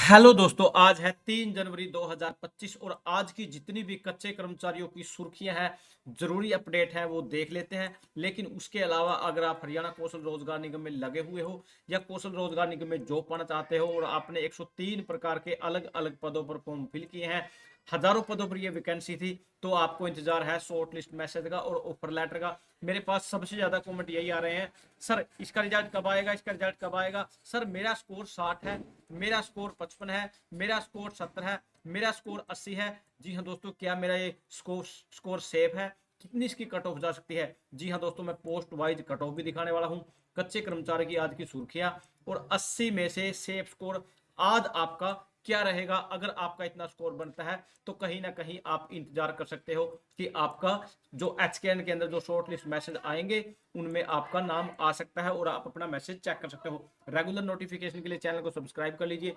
Hello दोस्तों, आज है 3 जनवरी 2025 और आज की जितनी भी कच्चे कर्मचारियों की सुर्खियां हैं, जरूरी अपडेट है वो देख लेते हैं। लेकिन उसके अलावा अगर आप हरियाणा कौशल रोजगार निगम में लगे हुए हो या कौशल रोजगार निगम में जॉब पाना चाहते हो और आपने 103 प्रकार के अलग अलग पदों पर फॉर्म फिल किए हैं, हजारों पदों पर यह वैकेंसी थी, तो आपको इंतजार है शॉर्ट लिस्ट मैसेज का और ऑफर लेटर का। मेरे पास सबसे ज्यादा कमेंट यही आ रहे हैं, सर इसका रिजल्ट कब आएगा, इसका रिजल्ट कब आएगा। सर मेरा स्कोर 60 है, मेरा स्कोर 55 है, मेरा स्कोर 70 है, मेरा स्कोर 80 है। जी हाँ दोस्तों, क्या मेरा ये स्कोर सेफ है? कितनी इसकी कट ऑफ जा सकती है? जी हाँ दोस्तों, मैं पोस्ट वाइज कट ऑफ भी दिखाने वाला हूँ। कच्चे कर्मचारी की आज की सुर्खियां और 80 में से सेफ स्कोर आज आपका क्या रहेगा। अगर आपका इतना स्कोर बनता है तो कहीं ना कहीं आप इंतजार कर सकते हो कि आपका जो एचकेएन के अंदर जो शॉर्ट लिस्ट मैसेज आएंगे उनमें आपका नाम आ सकता है और आप अपना मैसेज चेक कर सकते हो। रेगुलर नोटिफिकेशन के लिए चैनल को सब्सक्राइब कर लीजिए।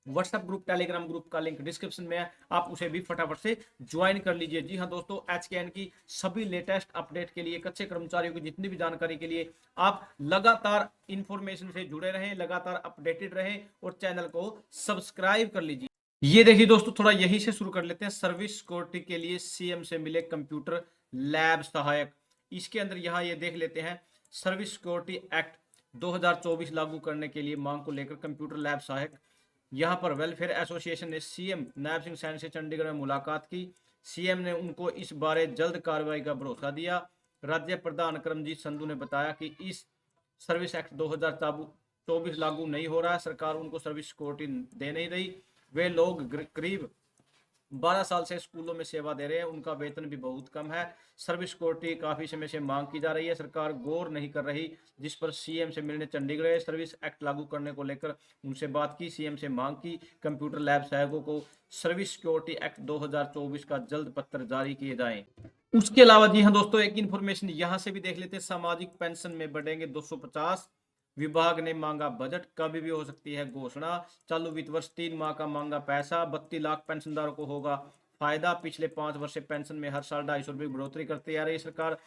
व्हाट्सएप ग्रुप, टेलीग्राम ग्रुप का लिंक डिस्क्रिप्शन में है, आप उसे भी फटाफट से ज्वाइन कर लीजिए। जी हाँ दोस्तों, एचकेएन की सभी लेटेस्ट अपडेट के लिए, कच्चे कर्मचारियों की जितनी भी जानकारी के लिए आप लगातार इंफॉर्मेशन से जुड़े रहें, लगातार अपडेटेड रहें और चैनल को सब्सक्राइब कर लीजिए। ये देखिए दोस्तों, थोड़ा यही से शुरू कर लेते हैं। सर्विस सिक्योरिटी के लिए सीएम से मिले कंप्यूटर लैब सहायक। इसके अंदर यहाँ ये देख लेते हैं, सर्विस सिक्योरिटी एक्ट 2024 लागू करने के लिए मांग को लेकर कंप्यूटर लैब सहायक। यहाँ पर वेलफेयर एसोसिएशन ने सीएम नायब सिंह सैनी से चंडीगढ़ में मुलाकात की। सीएम ने उनको इस बारे जल्द कार्रवाई का भरोसा दिया। राज्य प्रधान करमजीत संधू ने बताया कि इस सर्विस एक्ट 2024 लागू नहीं हो रहा है, सरकार उनको सर्विस सिक्योरिटी दे नहीं रही। वे लोग करीब 12 साल से स्कूलों में सेवा दे रहे हैं, उनका वेतन भी बहुत कम है। सर्विस सिक्योरिटी काफी समय से मांग की जा रही है, सरकार गौर नहीं कर रही, जिस पर सीएम से मिलने चंडीगढ़ गए। सर्विस एक्ट लागू करने को लेकर उनसे बात की, सीएम से मांग की कंप्यूटर लैब सहायकों को सर्विस सिक्योरिटी एक्ट 2024 का जल्द पत्र जारी किए जाएं। उसके अलावा जी हाँ दोस्तों, एक इन्फॉर्मेशन यहां से भी देख लेते हैं। सामाजिक पेंशन में बढ़ेंगे 250। विभाग ने मांगा बजट, कभी भी हो सकती है घोषणा। चालू वित्त वर्ष 3 माह का मांगा पैसा। 32 लाख पेंशनदारों को होगा फायदा। पिछले 5 वर्ष से पेंशन में हर साल 250 रुपये की बढ़ोतरी करती आ रही सरकार।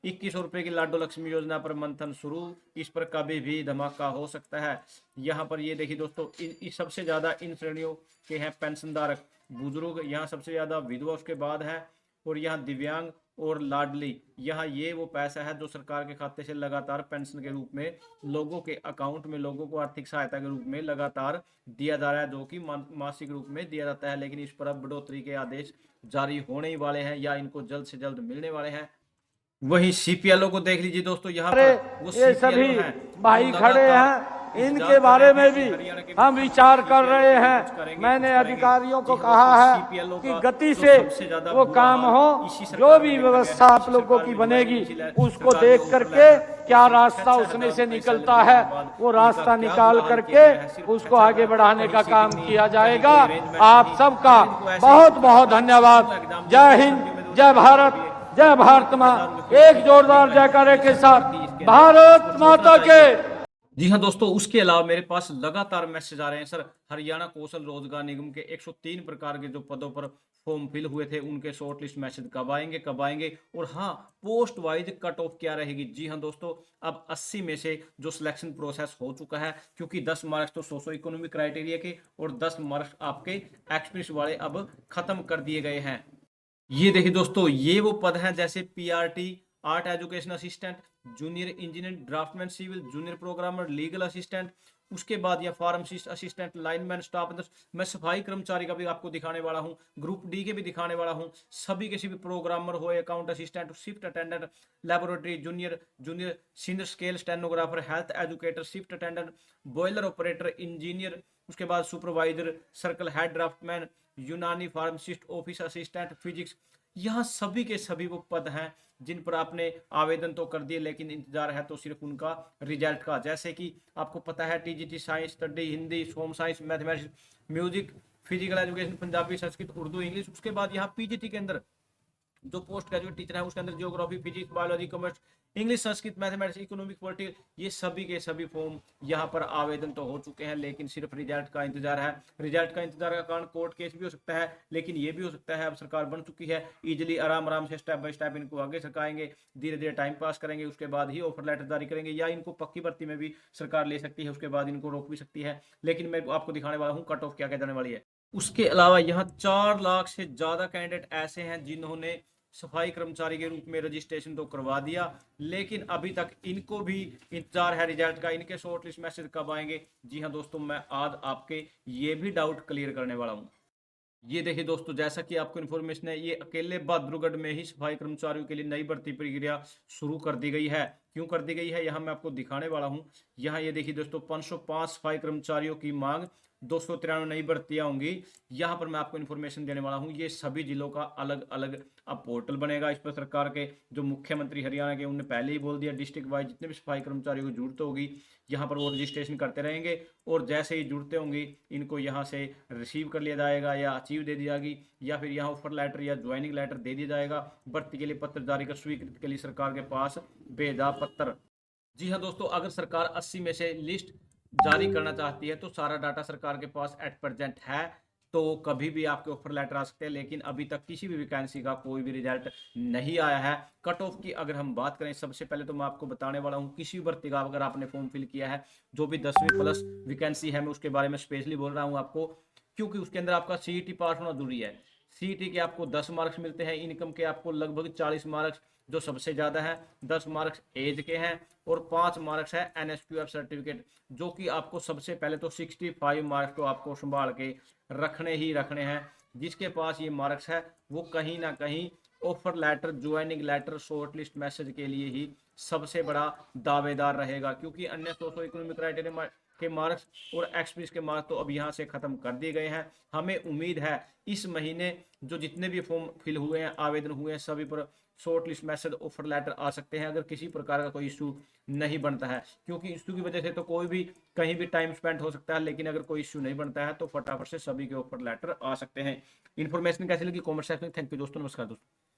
2100 रुपये की लाडो लक्ष्मी योजना पर मंथन शुरू, इस पर कभी भी धमाका हो सकता है। यहाँ पर ये देखिए दोस्तों, सबसे ज्यादा इन श्रेणियों के हैं पेंशनधारक बुजुर्ग, यहाँ सबसे ज्यादा विधवा उसके बाद है, और यहाँ दिव्यांग और लाडली। यहाँ ये वो पैसा है जो सरकार के खाते से लगातार पेंशन के रूप में लोगों के अकाउंट में, लोगों को आर्थिक सहायता के रूप में लगातार दिया जा रहा है, जो कि मासिक रूप में दिया जाता है। लेकिन इस पर अब बढ़ोतरी के आदेश जारी होने ही वाले हैं या इनको जल्द से जल्द मिलने वाले हैं। वहीं सीपीएलओ को देख लीजिए दोस्तों, यहाँ अरे पर वो ये सभी सीपीएलओ है जो भाई खड़े लगातार हैं, इंतजार इनके कर रहे बारे थे में कि भी हरियाणा के हम मुख्यमंत्री विचार कर सीपीएलओ रहे के लिए हैं। कुछ करेंगे, कुछ मैंने करेंगे। अधिकारियों को जी हाँ कहा दोस्तों, है सीपीएलओ कि का गति जो से सबसे ज्यादा वो बुरा काम हाल हो, इसी जो सरकार में भी देखा गया व्यवस्था है, आप इसी लोगों सरकार की में हुआ है कि बनेगी इसी उसको सरकार ने देख ऑफर करके लेटर क्या उसी रास्ता 6,000 उसमें से रुपए सैलरी निकलता देने है के बाद वो उनका रास्ता क्या निकाल बुरा हाल किया करके गया है। सिर्फ उसको 6,000, आगे बढ़ाने कहीं का सीटिंग काम नहीं, किया कहीं जाएगा। कोई अरेंजमेंट आप नहीं, सबका फिर इनको ऐसे ही बहुत बहुत फटाफट धन्यवाद। एग्जाम दिए जय गए, हिंद, सर्दियों में दो जय छुट्टियां पड़ भारत, गई है, जय और भारत माँ। 29,000 रुपये फीस एक थी, जोरदार नहीं कहीं जयकारे ये के सरकार साथ थी इसके अंदर, भारत इसको सोचना माता के। चाहिए। जी हाँ दोस्तों, उसके अलावा मेरे पास लगातार मैसेज आ रहे हैं, सर हरियाणा कौशल रोजगार निगम के 103 प्रकार के जो पदों पर फॉर्म फिल हुए थे उनके शॉर्ट लिस्ट मैसेज कब आएंगे, कब आएंगे, और हाँ पोस्ट वाइज कट ऑफ क्या रहेगी। जी हाँ दोस्तों, अब 80 में से जो सिलेक्शन प्रोसेस हो चुका है, क्योंकि 10 मार्क्स तो सोशो इकोनॉमिक क्राइटेरिया के और 10 मार्क्स आपके एक्सपीरियंस वाले अब खत्म कर दिए गए हैं। ये देखिए दोस्तों, ये वो पद हैं जैसे PRT, art education assistant, junior engineer, draftman civil, junior programmer, legal assistant. उसके बाद या pharmacist assistant, lineman, staff nurse. मैं सफाई कर्मचारी का भी आपको दिखाने वाला हूँ, ग्रुप डी के भी दिखाने वाला हूँ। सभी के सभी प्रोग्रामर हो, account assistant, shift attendant, laboratory junior, junior senior scale stenographer, health educator, shift attendant, boiler operator, engineer. उसके बाद सुपरवाइजर, सर्कल हेड, ड्राफ्टमैन, यूनानी फार्मासिस्ट, ऑफिस असिस्टेंट, फिजिक्स। यहाँ सभी के सभी वो पद हैं जिन पर आपने आवेदन तो कर दिए, लेकिन इंतजार है तो सिर्फ उनका रिजल्ट का। जैसे कि आपको पता है TGT science study, Hindi, home science, mathematics, music, physical education, Punjabi, Sanskrit, Urdu, English. उसके बाद यहाँ पीजीटी के अंदर जो पोस्ट ग्रेजुएट टीचर है उसके अंदर geography, physics, biology, commerce, English, Sanskrit, mathematics, economic, politics, ये सभी के सभी फॉर्म यहाँ पर आवेदन तो हो चुके हैं, लेकिन सिर्फ रिजल्ट का इंतजार है। रिजल्ट का इंतजार का कारण कोर्ट केस भी हो सकता है, लेकिन ये भी हो सकता है अब सरकार बन चुकी है, इजिली आराम आराम से स्टेप बाय स्टेप इनको आगे सरकाएंगे, धीरे धीरे टाइम पास करेंगे, उसके बाद ही ऑफर लेटर जारी करेंगे, या इनको पक्की भर्ती में भी सरकार ले सकती है, उसके बाद इनको रोक भी सकती है। लेकिन मैं आपको दिखाने वाला हूँ कट ऑफ क्या क्या जाने वाली है। उसके अलावा यहाँ 4 लाख से ज्यादा कैंडिडेट ऐसे हैं जिन्होंने सफाई कर्मचारी के रूप में रजिस्ट्रेशन तो करवा दिया, लेकिन अभी तक इनको भी इंतजार है रिजल्ट का, इनके शॉर्ट लिस्ट मैसेज कब आएंगे। जी हाँ दोस्तों, मैं आज आपके ये भी डाउट क्लियर करने वाला हूँ। ये देखिए दोस्तों, जैसा कि आपको इन्फॉर्मेशन है, ये अकेले बहादुरगढ़ में ही सफाई कर्मचारियों के लिए नई भर्ती प्रक्रिया शुरू कर दी गई है। क्यों कर दी गई है, यहाँ मैं आपको दिखाने वाला हूँ। यहाँ ये देखिए दोस्तों, 505 सफाई कर्मचारियों की मांग, 293 नई भर्तियां होंगी। यहाँ पर मैं आपको इन्फॉर्मेशन देने वाला हूँ, ये सभी जिलों का अलग अलग अब पोर्टल बनेगा। इस पर सरकार के जो मुख्यमंत्री हरियाणा के, उन्होंने पहले ही बोल दिया, डिस्ट्रिक्ट वाइज जितने भी सफाई कर्मचारियों की जरूरत होगी यहाँ पर वो रजिस्ट्रेशन करते रहेंगे, और जैसे ही जरूरतें होंगी इनको यहाँ से रिसीव कर लिया जाएगा, या अचीव दे दी जाएगी, या फिर यहाँ ऑफर लेटर या ज्वाइनिंग लेटर दे दिया जाएगा। भर्ती के लिए पत्र जारी कर स्वीकृति के लिए सरकार के पास भेजा पत्र। जी हाँ दोस्तों, अगर सरकार 80 में से लिस्ट जारी करना चाहती है तो सारा डाटा सरकार के पास एट प्रेजेंट है, तो कभी भी आपके ऑफर लेटर आ सकते हैं, लेकिन अभी तक किसी भी वैकेंसी का कोई भी रिजल्ट नहीं आया है। कट ऑफ की अगर हम बात करें, सबसे पहले तो मैं आपको बताने वाला हूँ, किसी भी भर्ती का अगर आपने फॉर्म फिल किया है, जो भी 10वीं प्लस वैकेंसी है, मैं उसके बारे में स्पेशली बोल रहा हूँ आपको, क्योंकि उसके अंदर आपका सीईटी पास होना जरूरी है। सीईटी के आपको 10 मार्क्स मिलते हैं, इनकम के आपको लगभग 40 मार्क्स, जो सबसे ज़्यादा है, 10 मार्क्स एज के हैं, और 5 मार्क्स है एनएसक्यूएफ सर्टिफिकेट, जो कि आपको सबसे पहले तो 65 मार्क्स को आपको संभाल के रखने ही रखने हैं। जिसके पास ये मार्क्स है वो कहीं ना कहीं offer letter, joining letter, short list message के लिए ही सबसे बड़ा दावेदार रहेगा, क्योंकि अन्य सोशो इकोनॉमिक क्राइटेरिया के मार्क्स और एक्सपीरियंस के मार्क्स तो अब यहाँ से खत्म कर दिए गए हैं। हमें उम्मीद है इस महीने जो जितने भी फॉर्म फिल हुए हैं, आवेदन हुए हैं, सभी पर short list message, offer letter आ सकते हैं, अगर किसी प्रकार का कोई इशू नहीं बनता है, क्योंकि इशू की वजह से तो कोई भी कहीं भी टाइम स्पेंड हो सकता है, लेकिन अगर कोई इशू नहीं बनता है तो फटाफट से सभी के ऑफर लेटर आ सकते हैं। इन्फॉर्मेशन कैसी लगी कॉमेंट सेक्शन में। थैंक यू दोस्तों, नमस्कार दोस्तों।